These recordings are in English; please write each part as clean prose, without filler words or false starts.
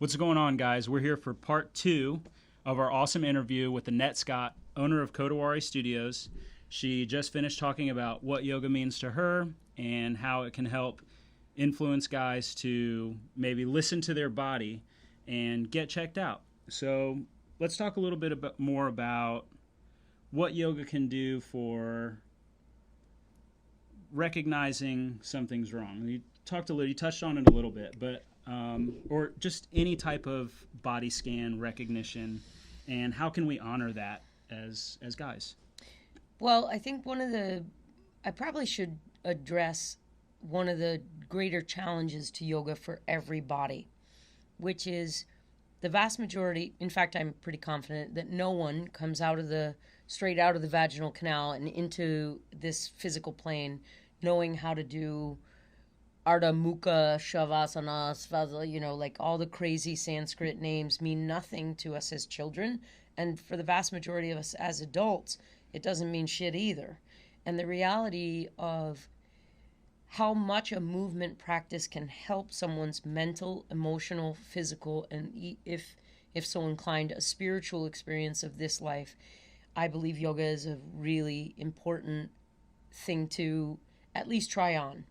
What's going on, guys? We're here for part two of our awesome interview with Annette Scott, owner of Kodawari Studios. She just finished talking about what yoga means to her and how it can help influence guys to maybe listen to their body and get checked out. So let's talk a little bit more about what yoga can do for recognizing something's wrong. You touched on it a little bit, but or just any type of body scan recognition, and how can we honor that as guys? Well, I think I probably should address one of the greater challenges to yoga for everybody, which is the vast majority. In fact, I'm pretty confident that no one comes straight out of the vaginal canal and into this physical plane knowing how to do Ardha Mukha Shavasana, like all the crazy Sanskrit names mean nothing to us as children. And for the vast majority of us as adults, it doesn't mean shit either. And the reality of how much a movement practice can help someone's mental, emotional, physical, and if so inclined, a spiritual experience of this life, I believe yoga is a really important thing to at least try on.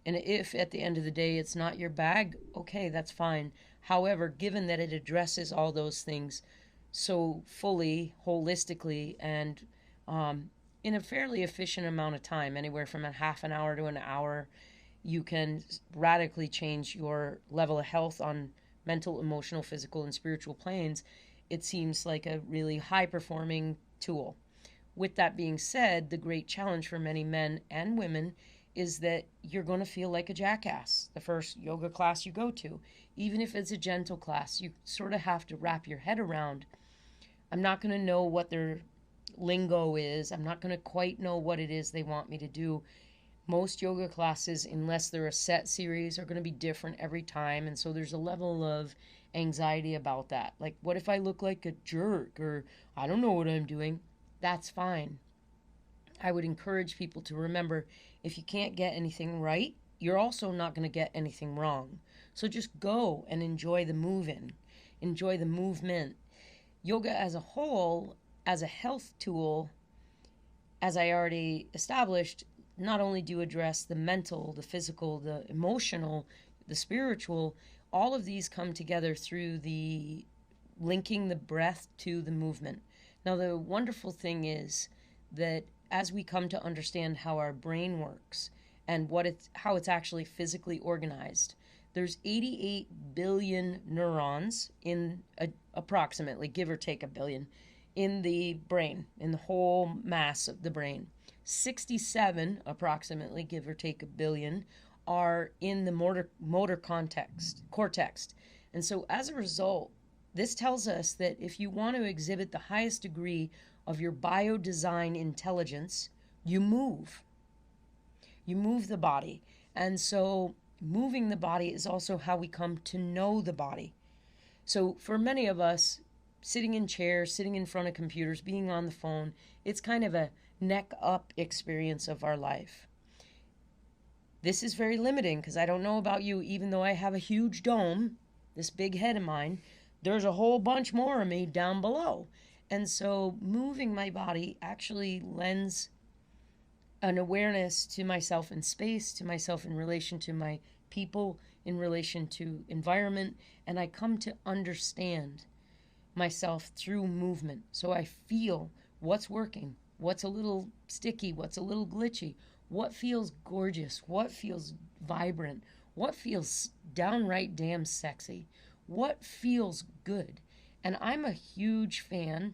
And if at the end of the day it's not your bag, okay, that's fine. However, given that it addresses all those things so fully, holistically, and in a fairly efficient amount of time, anywhere from a half an hour to an hour, you can radically change your level of health on mental, emotional, physical, and spiritual planes. It seems like a really high-performing tool. With that being said, the great challenge for many men and women is that you're going to feel like a jackass the first yoga class you go to. Even if it's a gentle class, you sort of have to wrap your head around, I'm not going to know what their lingo is. I'm not going to quite know what it is they want me to do. Most yoga classes, unless they're a set series, are going to be different every time. And so there's a level of anxiety about that. Like, what if I look like a jerk, or I don't know what I'm doing? That's fine. I would encourage people to remember, if you can't get anything right, you're also not going to get anything wrong. So just go and enjoy the move-in. Enjoy the movement. Yoga as a whole, as a health tool, as I already established, not only do address the mental, the physical, the emotional, the spiritual, all of these come together through the linking the breath to the movement. Now, the wonderful thing is that as we come to understand how our brain works and how it's actually physically organized, there's 88 billion neurons approximately, give or take a billion, in the brain, in the whole mass of the brain. 67, approximately, give or take a billion, are in the motor cortex. And so as a result, this tells us that if you want to exhibit the highest degree of your biodesign intelligence, you move. You move the body. And so moving the body is also how we come to know the body. So for many of us, sitting in chairs, sitting in front of computers, being on the phone, it's kind of a neck up experience of our life. This is very limiting because I don't know about you, even though I have a huge dome, this big head of mine, there's a whole bunch more of me down below. And so moving my body actually lends an awareness to myself in space, to myself in relation to my people, in relation to environment, and I come to understand myself through movement. So I feel what's working, what's a little sticky, what's a little glitchy, what feels gorgeous, what feels vibrant, what feels downright damn sexy, what feels good. And I'm a huge fan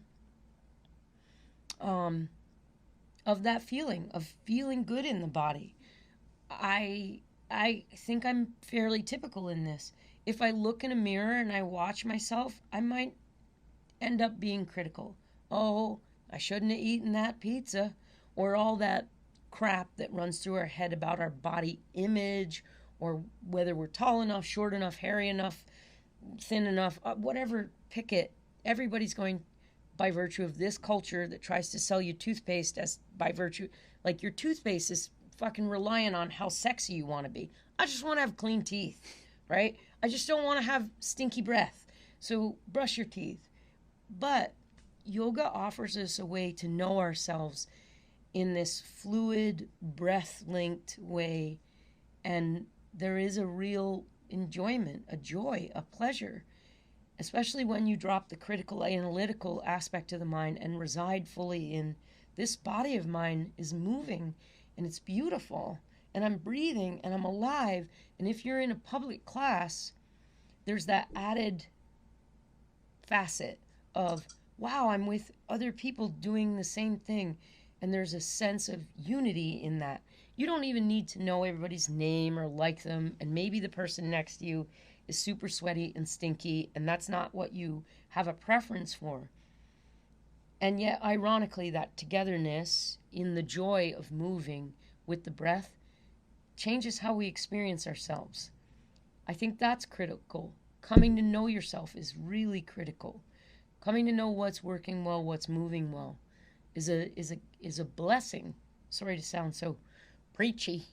of that feeling, of feeling good in the body. I think I'm fairly typical in this. If I look in a mirror and I watch myself, I might end up being critical. Oh, I shouldn't have eaten that pizza, or all that crap that runs through our head about our body image, or whether we're tall enough, short enough, hairy enough, thin enough, whatever, pick it. Everybody's going, by virtue of this culture that tries to sell you toothpaste as by virtue, like your toothpaste is fucking reliant on how sexy you want to be. I just want to have clean teeth, right? I just don't want to have stinky breath. So brush your teeth. But yoga offers us a way to know ourselves in this fluid, breath linked way. And there is a real enjoyment, a joy, a pleasure, especially when you drop the critical, analytical aspect of the mind and reside fully in this body of mine is moving and it's beautiful and I'm breathing and I'm alive. And if you're in a public class, there's that added facet of, wow, I'm with other people doing the same thing. And there's a sense of unity in that. You don't even need to know everybody's name or like them. And maybe the person next to you is super sweaty and stinky, and that's not what you have a preference for. And yet, ironically, that togetherness in the joy of moving with the breath changes how we experience ourselves. I think that's critical. Coming to know yourself is really critical. Coming to know what's working well, what's moving well, is a blessing. Sorry to sound so preachy,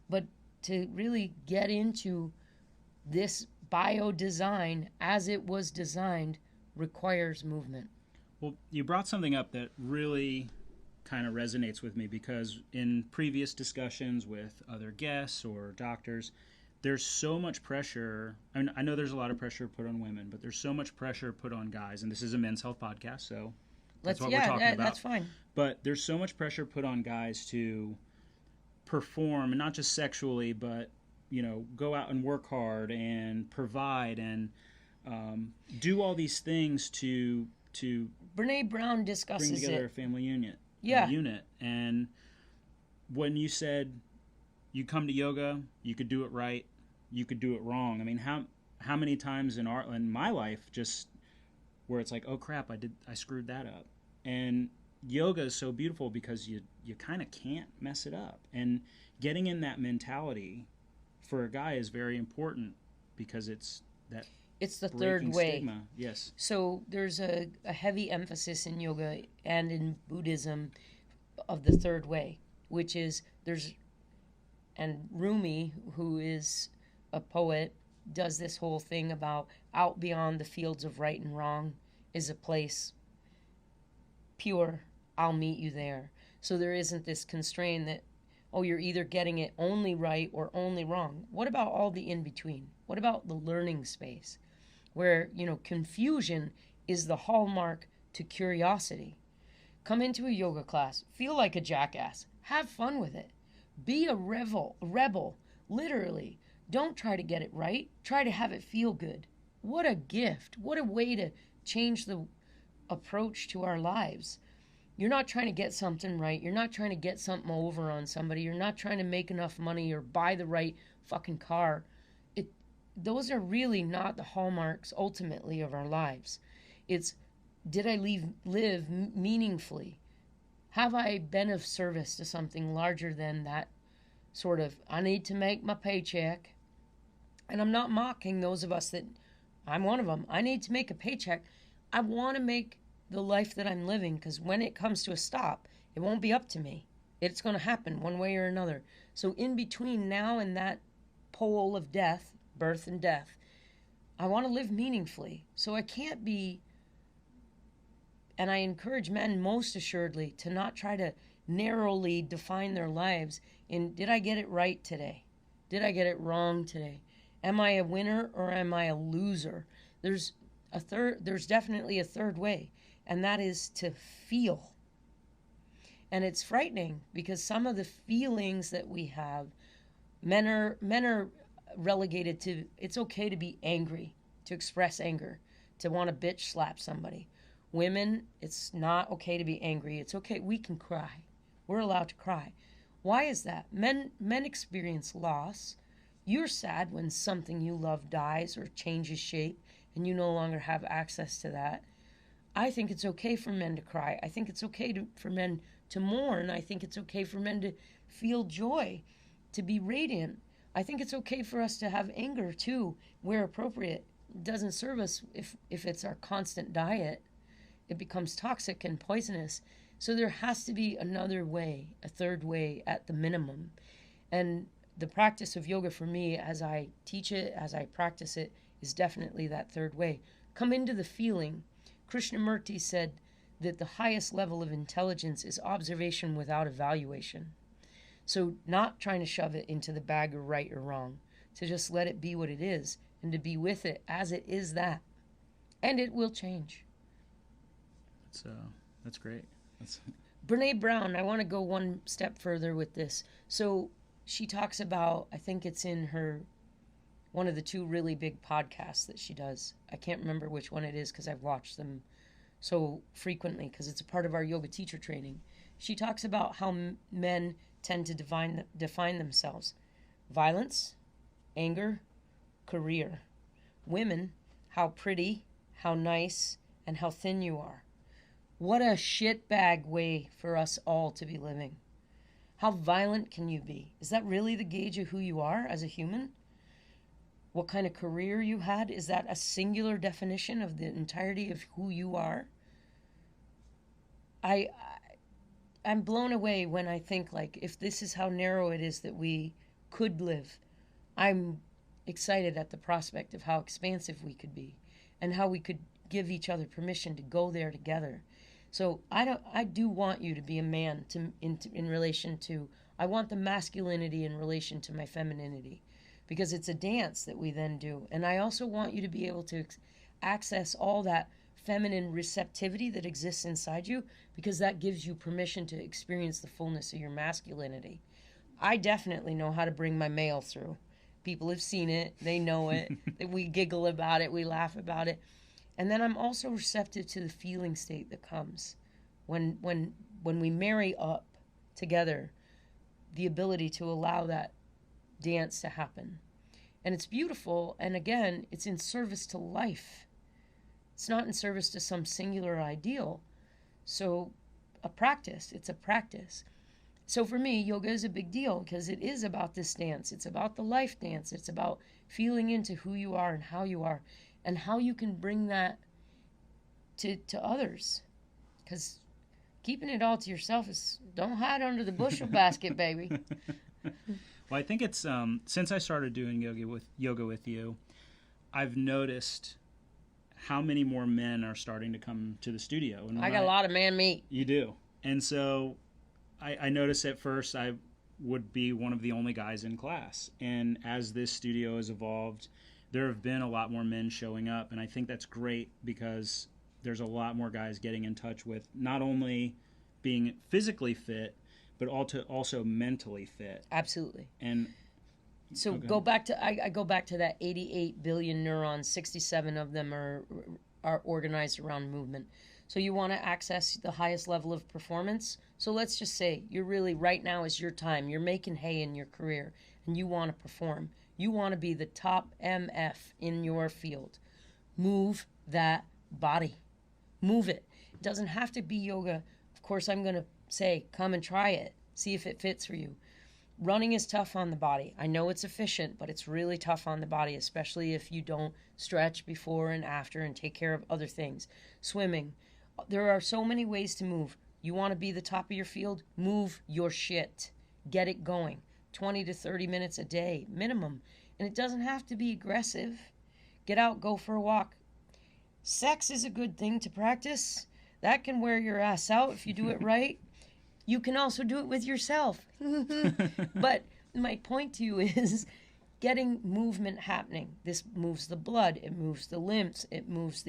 but to really get into this bio design as it was designed requires movement. Well, you brought something up that really kind of resonates with me, because in previous discussions with other guests or doctors, there's so much pressure. I mean, I know there's a lot of pressure put on women, but there's so much pressure put on guys. And this is a men's health podcast, so that's what we're talking about. That's fine. But there's so much pressure put on guys to perform, and not just sexually, but go out and work hard and provide and do all these things to Brene Brown discusses bring together it. a family unit. Yeah. Unit. And when you said you come to yoga, you could do it right, you could do it wrong. I mean, how many times in my life just where it's like, oh crap, I screwed that up. And yoga is so beautiful because you kind of can't mess it up. And getting in that mentality for a guy is very important, because it's the third way. Stigma. Yes. So there's a heavy emphasis in yoga and in Buddhism of the third way, which is and Rumi, who is a poet, does this whole thing about out beyond the fields of right and wrong is a place pure, I'll meet you there. So there isn't this constraint that, oh, you're either getting it only right or only wrong. What about all the in between? What about the learning space where, confusion is the hallmark to curiosity? Come into a yoga class, feel like a jackass, have fun with it. Be a rebel, literally. Don't try to get it right. Try to have it feel good. What a gift. What a way to change the approach to our lives. You're not trying to get something right. You're not trying to get something over on somebody. You're not trying to make enough money or buy the right fucking car. Those are really not the hallmarks ultimately of our lives. It's, did I live meaningfully? Have I been of service to something larger than that sort of, I need to make my paycheck? And I'm not mocking those of us that, I'm one of them. I need to make a paycheck. I want to make the life that I'm living, because when it comes to a stop, it won't be up to me. It's going to happen one way or another. So in between now and that pole of death, birth and death, I want to live meaningfully. So I can't be, and I encourage men most assuredly to not try to narrowly define their lives in, did I get it right today? Did I get it wrong today? Am I a winner or am I a loser? There's definitely a third way, and that is to feel. And it's frightening, because some of the feelings that we have, men are relegated to, it's okay to be angry, to express anger, to want to bitch slap somebody. Women, it's not okay to be angry. It's okay, we can cry. We're allowed to cry. Why is that? Men experience loss. You're sad when something you love dies or changes shape and you no longer have access to that. I think it's okay for men to cry. I think it's okay for men to mourn. I think it's okay for men to feel joy, to be radiant. I think it's okay for us to have anger too, where appropriate. It doesn't serve us if it's our constant diet. It becomes toxic and poisonous. So there has to be another way, a third way at the minimum. And the practice of yoga for me, as I teach it, as I practice it, is definitely that third way. Come into the feeling. Krishnamurti said that the highest level of intelligence is observation without evaluation. So not trying to shove it into the bag of right or wrong, to just let it be what it is and to be with it as it is that. And it will change. That's great. Brene Brown, I want to go one step further with this. So she talks about, I think it's in one of the 2 really big podcasts that she does. I can't remember which one it is because I've watched them so frequently because it's a part of our yoga teacher training. She talks about how men tend to define themselves. Violence, anger, career. Women, how pretty, how nice, and how thin you are. What a shitbag way for us all to be living. How violent can you be? Is that really the gauge of who you are as a human? What kind of career you had? Is that a singular definition of the entirety of who you are? I'm blown away when I think, like, if this is how narrow it is that we could live. I'm excited at the prospect of how expansive we could be and how we could give each other permission to go there together. So I do want you to be a man in relation to, I want the masculinity in relation to my femininity, because it's a dance that we then do. And I also want you to be able to access all that feminine receptivity that exists inside you, because that gives you permission to experience the fullness of your masculinity. I definitely know how to bring my male through. People have seen it, they know it, we giggle about it, we laugh about it. And then I'm also receptive to the feeling state that comes when we marry up together, the ability to allow that dance to happen. And it's beautiful, and again, it's in service to life. It's not in service to some singular ideal. So it's a practice. So for me, yoga is a big deal because it is about this dance. It's about the life dance. It's about feeling into who you are and how you are, and how you can bring that to others. Because keeping it all to yourself is, don't hide under the bushel basket, baby. Well, I think it's, since I started doing yoga with you, I've noticed how many more men are starting to come to the studio. And I got a lot of man meat. You do. And so I noticed at first I would be one of the only guys in class. And as this studio has evolved, there have been a lot more men showing up. And I think that's great because there's a lot more guys getting in touch with not only being physically fit, but also mentally fit. Absolutely. And so go back to I go back to that 88 billion neurons. 67 of them are organized around movement. So you want to access the highest level of performance. So let's just say you're really, right now is your time. You're making hay in your career and you want to perform. You want to be the top MF in your field. Move that body. Move it. It doesn't have to be yoga. Of course, I'm going to say, come and try it. See if it fits for you. Running is tough on the body. I know it's efficient, but it's really tough on the body, especially if you don't stretch before and after and take care of other things. Swimming. There are so many ways to move. You want to be the top of your field? Move your shit. Get it going. 20 to 30 minutes a day, minimum. And it doesn't have to be aggressive. Get out, go for a walk. Sex is a good thing to practice. That can wear your ass out if you do it right. You can also do it with yourself. But my point to you is getting movement happening. This moves the blood, it moves the lymph, it moves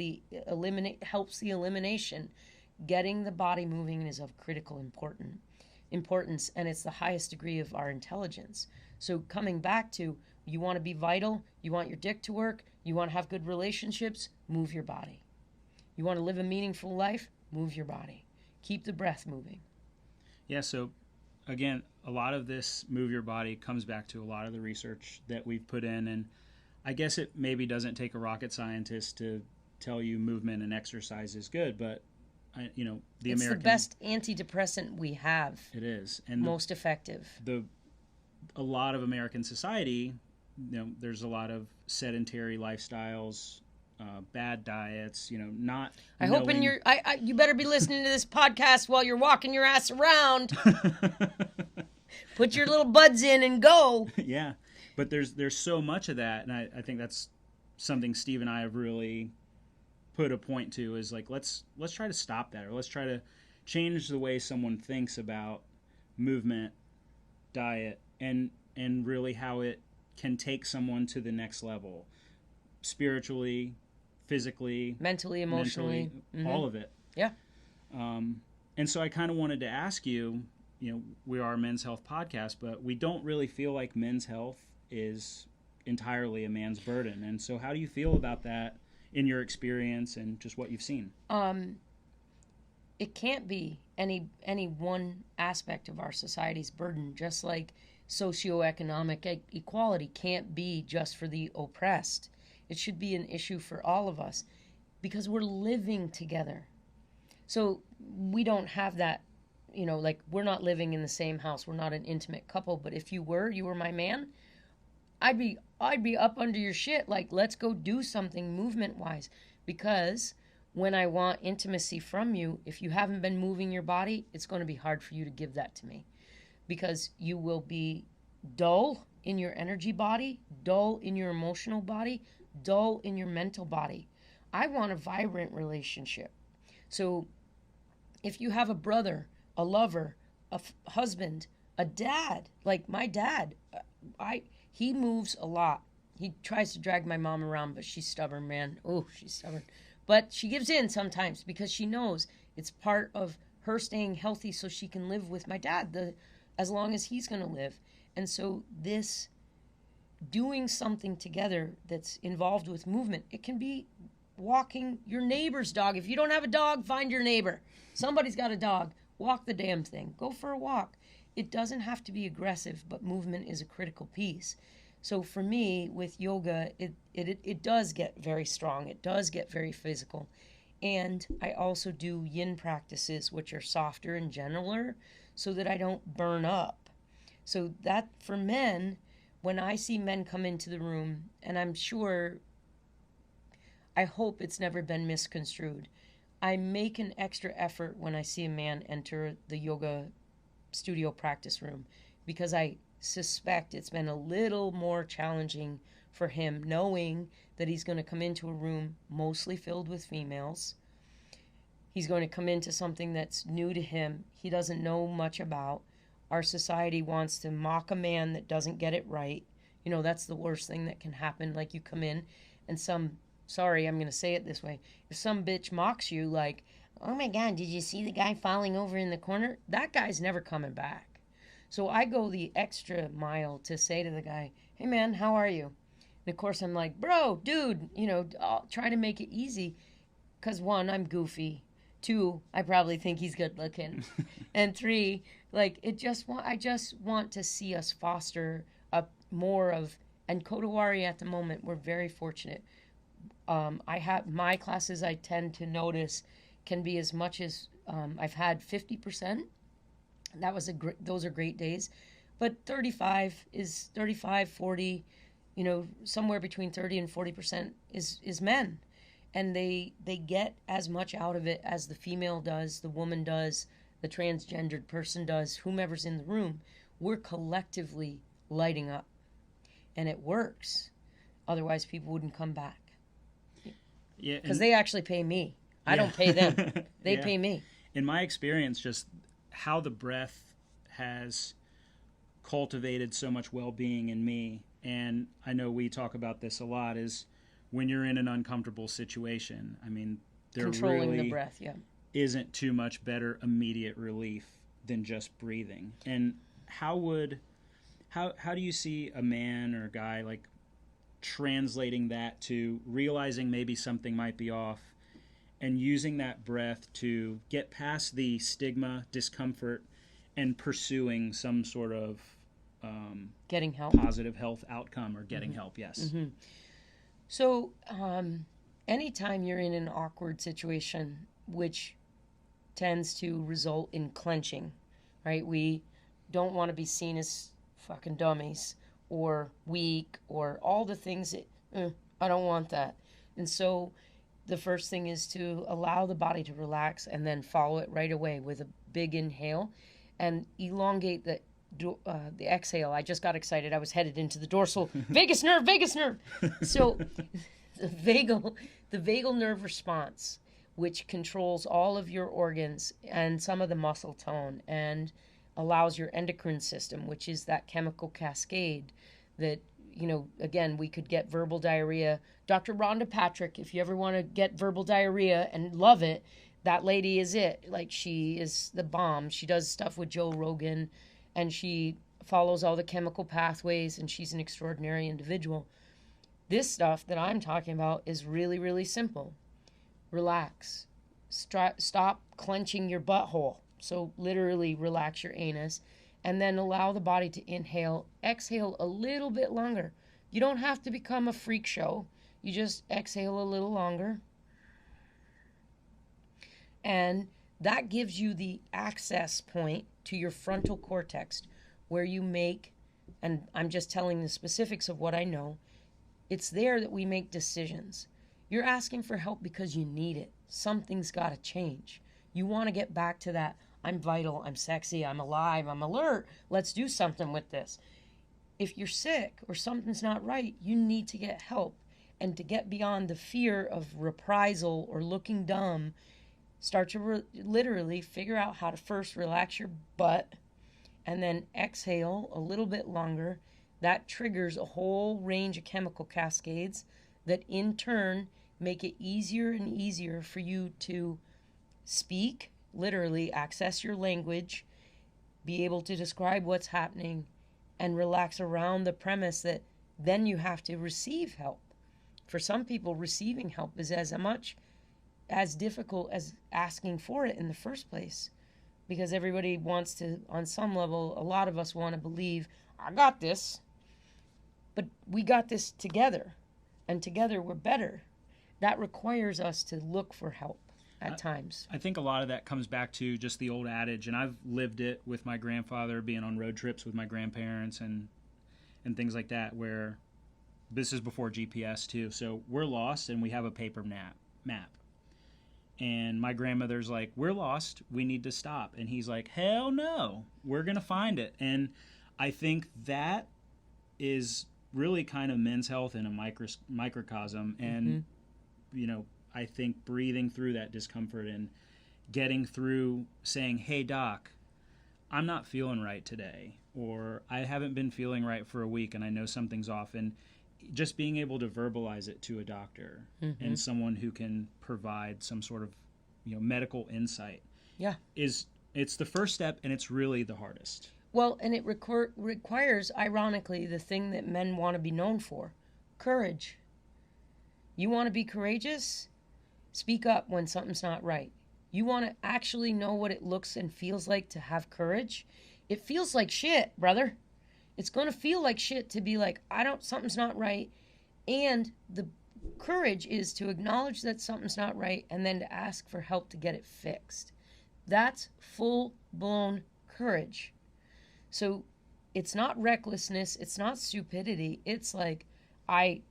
helps the elimination. Getting the body moving is of critical importance, and it's the highest degree of our intelligence. So coming back to, you want to be vital, you want your dick to work, you want to have good relationships, move your body. You want to live a meaningful life, move your body. Keep the breath moving. Yeah, so again, a lot of this move your body comes back to a lot of the research that we've put in, and I guess it maybe doesn't take a rocket scientist to tell you movement and exercise is good, but it's the best antidepressant we have. It is, and most effective. A lot of American society, there's a lot of sedentary lifestyles, bad diets, not. I hope you better be listening to this podcast while you're walking your ass around. Put your little buds in and go. Yeah, but there's so much of that, and I think that's something Steve and I have really put a point to, is like, let's try to stop that, or let's try to change the way someone thinks about movement, diet, and really how it can take someone to the next level, spiritually, physically, Mentally, emotionally. all of it. Yeah. And so I kind of wanted to ask you, we are a men's health podcast, but we don't really feel like men's health is entirely a man's burden. And so how do you feel about that in your experience and just what you've seen? It can't be any one aspect of our society's burden, just like socioeconomic equality can't be just for the oppressed. It should be an issue for all of us because we're living together. So we don't have that, like we're not living in the same house. We're not an intimate couple, but if you were my man, I'd be up under your shit. Like, let's go do something movement wise, because when I want intimacy from you, if you haven't been moving your body, it's going to be hard for you to give that to me, because you will be dull in your energy body, dull in your emotional body, dull in your mental body. I want a vibrant relationship. So if you have a brother, a lover, a husband, a dad, like my dad, he moves a lot. He tries to drag my mom around, but she's stubborn, man. Oh, she's stubborn. But she gives in sometimes because she knows it's part of her staying healthy so she can live with my dad as long as he's going to live. And so this doing something together that's involved with movement, it can be walking your neighbor's dog. If you don't have a dog, find your neighbor. Somebody's got a dog. Walk the damn thing. Go for a walk. It doesn't have to be aggressive, but movement is a critical piece. So for me, with yoga, it does get very strong. It does get very physical. And I also do yin practices, which are softer and gentler, so that I don't burn up. So that, for men, when I see men come into the room, and I hope it's never been misconstrued, I make an extra effort when I see a man enter the yoga studio practice room, because I suspect it's been a little more challenging for him, knowing that he's going to come into a room mostly filled with females. He's going to come into something that's new to him, he doesn't know much about. Our society wants to mock a man that doesn't get it right. That's the worst thing that can happen. Like, you come in and sorry, I'm going to say it this way. If some bitch mocks you like, oh my God, did you see the guy falling over in the corner? That guy's never coming back. So I go the extra mile to say to the guy, hey man, how are you? And of course I'm like, bro, dude, I'll try to make it easy. Because 1, I'm goofy. 2, I probably think he's good looking. And 3, like, I just want to see us foster more of, and Kotowari at the moment, we're very fortunate. I have my classes, I tend to notice can be as much as I've had 50%. Those are great days, but 35, 40, somewhere between 30 and 40% is men, and they get as much out of it as the female does, the woman does, the transgendered person does, whomever's in the room. We're collectively lighting up, and it works. Otherwise, people wouldn't come back. Yeah, because they actually pay me. I don't pay them. They pay me. In my experience, just how the breath has cultivated so much well-being in me, and I know we talk about this a lot, is when you're in an uncomfortable situation, I mean, there Controlling really the breath, isn't too much better immediate relief than just breathing. And how do you see a man or a guy, like, translating that to realizing maybe something might be off and using that breath to get past the stigma, discomfort, and pursuing some sort of getting help, positive health outcome, or getting help? Yes. Mm-hmm. So anytime you're in an awkward situation, which tends to result in clenching, right? We don't want to be seen as fucking dummies or weak or all the things that I don't want that. And so the first thing is to allow the body to relax, and then follow it right away with a big inhale and elongate the exhale. I just got excited. I was headed into the dorsal vagus nerve, vagus nerve. So the vagal nerve response, which controls all of your organs and some of the muscle tone and allows your endocrine system, which is that chemical cascade that, again, we could get verbal diarrhea. Dr. Rhonda Patrick, if you ever want to get verbal diarrhea and love it, that lady is it. Like, she is the bomb. She does stuff with Joe Rogan, and she follows all the chemical pathways, and she's an extraordinary individual. This stuff that I'm talking about is really, really simple. Relax. Stop clenching your butthole. So literally relax your anus, and then allow the body to inhale, exhale a little bit longer. You don't have to become a freak show. You just exhale a little longer. And that gives you the access point to your frontal cortex where you make, and I'm just telling the specifics of what I know, it's there that we make decisions. You're asking for help because you need it. Something's got to change. You want to get back to that, I'm vital, I'm sexy, I'm alive, I'm alert, let's do something with this. If you're sick or something's not right, you need to get help. And to get beyond the fear of reprisal or looking dumb, start to literally figure out how to first relax your butt and then exhale a little bit longer. That triggers a whole range of chemical cascades that in turn make it easier and easier for you to speak, literally access your language, be able to describe what's happening, and relax around the premise that then you have to receive help. For some people, receiving help is as difficult as asking for it in the first place, because everybody wants to, on some level, a lot of us want to believe, I got this, but we got this together, and together we're better. That requires us to look for help at times. I think a lot of that comes back to just the old adage, and I've lived it with my grandfather, being on road trips with my grandparents and things like that, where this is before GPS too, so we're lost and we have a paper map. And my grandmother's like, we're lost, we need to stop. And he's like, hell no, we're going to find it. And I think that is really kind of Men's Health in a microcosm. And, I think breathing through that discomfort and getting through saying, hey, doc, I'm not feeling right today, or I haven't been feeling right for a week and I know something's off. And just being able to verbalize it to a doctor and someone who can provide some sort of, medical insight. Yeah. It's the first step, and it's really the hardest. Well, and it requires, ironically, the thing that men want to be known for, courage. You want to be courageous? Speak up when something's not right. You want to actually know what it looks and feels like to have courage? It feels like shit, brother. It's going to feel like shit to be like, something's not right. And the courage is to acknowledge that something's not right and then to ask for help to get it fixed. That's full-blown courage. So it's not recklessness. It's not stupidity. It's like, I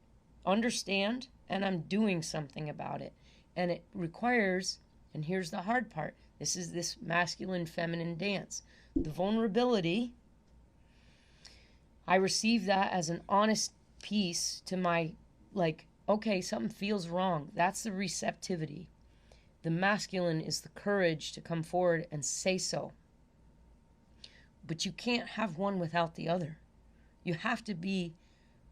understand and I'm doing something about it. And it requires, and here's the hard part, this is this masculine-feminine dance. The vulnerability, I receive that as an honest piece to my, okay, something feels wrong. That's the receptivity. The masculine is the courage to come forward and say so. But you can't have one without the other. You have to be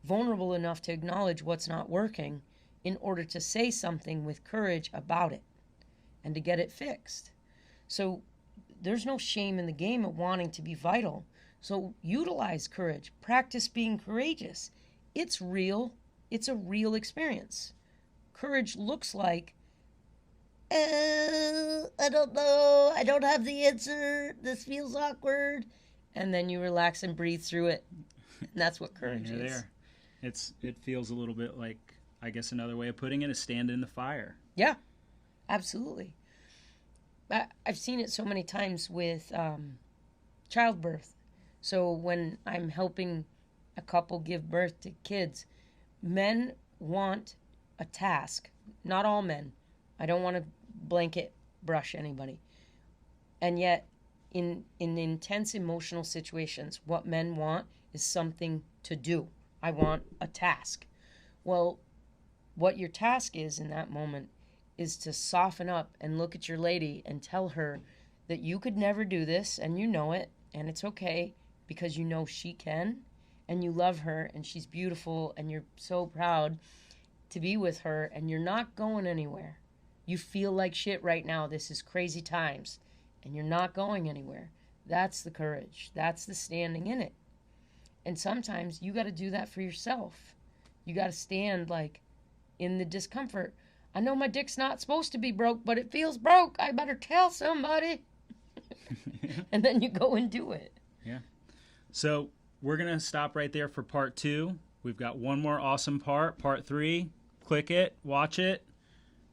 vulnerable enough to acknowledge what's not working in order to say something with courage about it and to get it fixed. So there's no shame in the game of wanting to be vital. So utilize courage. Practice being courageous. It's real. It's a real experience. Courage looks like, I don't know. I don't have the answer. This feels awkward. And then you relax and breathe through it. And that's what courage is. There. It feels a little bit like, I guess another way of putting it is stand in the fire. Yeah, absolutely. I've seen it so many times with childbirth. So when I'm helping a couple give birth to kids, men want a task. Not all men. I don't want to blanket brush anybody. And yet, in intense emotional situations, what men want is something to do. I want a task. Well, what your task is in that moment is to soften up and look at your lady and tell her that you could never do this and you know it and it's okay because you know she can and you love her and she's beautiful and you're so proud to be with her and you're not going anywhere. You feel like shit right now. This is crazy times and you're not going anywhere. That's the courage. That's the standing in it. And sometimes you got to do that for yourself. You got to stand like in the discomfort. I know my dick's not supposed to be broke, but it feels broke. I better tell somebody. And then you go and do it. Yeah. So we're going to stop right there for part 2. We've got one more awesome part 3. Click it, watch it.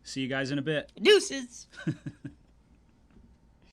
See you guys in a bit. Deuces.